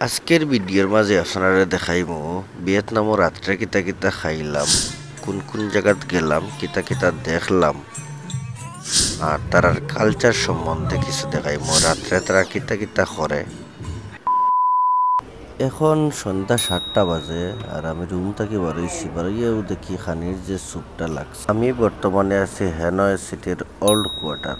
আজকের ভিডিওর মাঝে আপনারা দেখাইমু ভিয়েতনামও রাত্রে কিতা কিতা খাইলাম, কোন কোন জায়গাত গেলাম, কিতা কিতা দেখলাম, আর তারার কালচার সম্বন্ধে কিছু দেখাইমু। রাত্রে তারা কিতা কিতা করে। এখন সন্ধ্যা 7টা বাজে আর আমি রুম থেকে বারোইছি। বারোইয়াও দেখি খানির যে স্যুপটা লাগছে। আমি বর্তমানে আছি হ্যানয় সিটির ওল্ড কোয়ার্টার।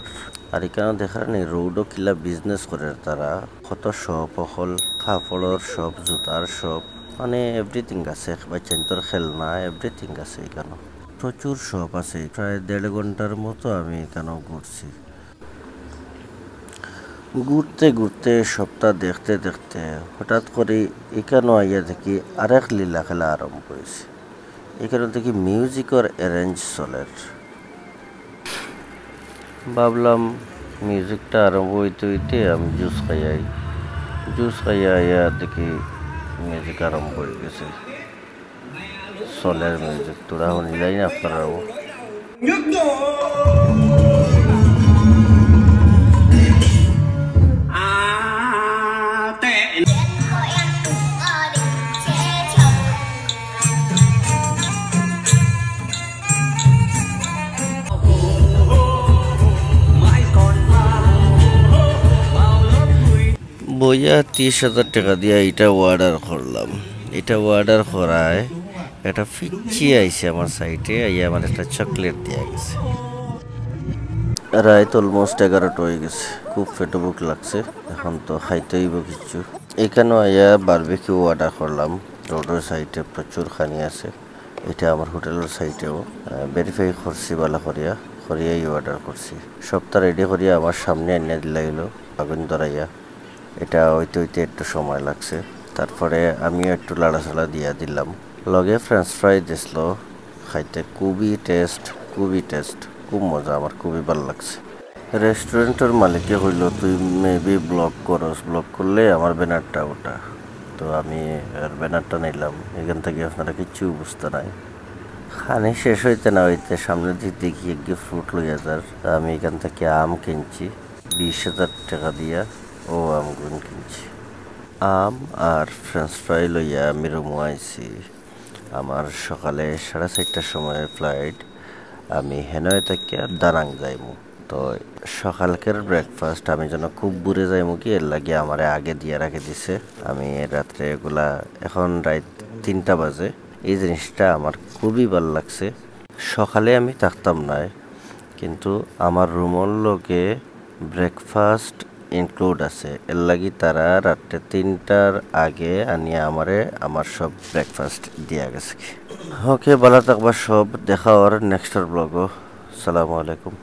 আর এখানে দেখার নেই রোডও কিলা বিজনেস করে তারা। কত শপ অকল কাপড়ের শপ, জুতার শপ, মানে এভরিথিং আছে। বাচ্চান্তর খেলনা এভরিথিং আছে এখানে। প্রচুর শপ আছে। প্রায় 1.5 ঘন্টার মতো আমি এখানেও ঘুরছি। ঘুরতে ঘুরতে সপ্তাহ দেখতে দেখতে হঠাৎ করে এখানেও আইয়া দেখি আরেক লীলা খেলা আরম্ভ হয়েছে। এখানে দেখি মিউজিকের অ্যারেঞ্জ চলের। ভাবলাম মিউজিকটা আরম্ভ হইতে হইতে আমি জুস খাইয়া আইয়া দেখি মিউজিক আরম্ভ হয়ে গেছে। চলের মিউজিক তোরা শুনিলাই না আপনারাও। বইয়া 30,000 টাকা দিয়ে এটা অর্ডার করলাম। এটা অর্ডার করায় একটা ফিচ্ছি আইছে আমার সাইটে, আইয়া আমার একটা চকলেট দেওয়া গেছে। রাত অলমোস্ট 11টা হয়ে গেছে। খুব পেটে বুক লাগছে, এখন তো খাইতে হইব কিছু। এখানেও আইয়া বারবিকিউ অর্ডার করলাম। রোডের সাইডে প্রচুর খানি আছে। এটা আমার হোটেলের সাইটেও ভেরিফাই করছি, ভালো করিয়াই অর্ডার করছি। সবটা রেডি করিয়া আমার সামনে এনে দিলাইল আগুন ধরাইয়া। এটা হইতে হইতে একটু সময় লাগছে। তারপরে আমিও একটু লাড়াচাড়া দিয়া দিলাম। লগে ফ্রেঞ্চ ফ্রাই দিছিল। খাইতে খুবই টেস্ট, খুব মজা। আমার খুবই ভালো লাগছে। রেস্টুরেন্টের মালিকে হইল তুই মেবি ব্লগ করস, ব্লগ করলে আমার ব্যানারটা ওটা। তো আমি আর ব্যানারটা নিলাম। এখান থেকে আপনারা কিচ্ছু বুঝতে নাই। খানি শেষ হইতে না হইতে সামনে দিকে দেখি একটি ফ্রুট লইয়া যার। আমি এখান থেকে আম কিনছি 20,000 টাকা দিয়া। ও আমগুন কিনছি। আম আর ফ্রেঞ্চ ফ্রাই লইয়া আমি রুমে আইছি। আমার সকালে 4:30টার সময় ফ্লাইট। আমি হেনয় থেকে দানাং যাইমু। তো সকালকের ব্রেকফাস্ট আমি যেন খুব বুড়ে যাইমু কি এর লাগে আমার আগে দিয়ে রাখে দিছে। আমি রাত্রে এগুলা, এখন রাত 3টা বাজে। এই জিনিসটা আমার খুবই ভালো লাগছে। সকালে আমি থাকতাম না, কিন্তু আমার রুমের লোকে ব্রেকফাস্ট ইনক্লুড আছে। এর লাগি তারা রাত্রে 3টার আগে আনিয়া আমার সব ব্রেকফাস্ট দিয়া গেছে। ওকে, ভালো থাকবা সব। দেখা আর নেক্সট ব্লগও। আসসালামু আলাইকুম।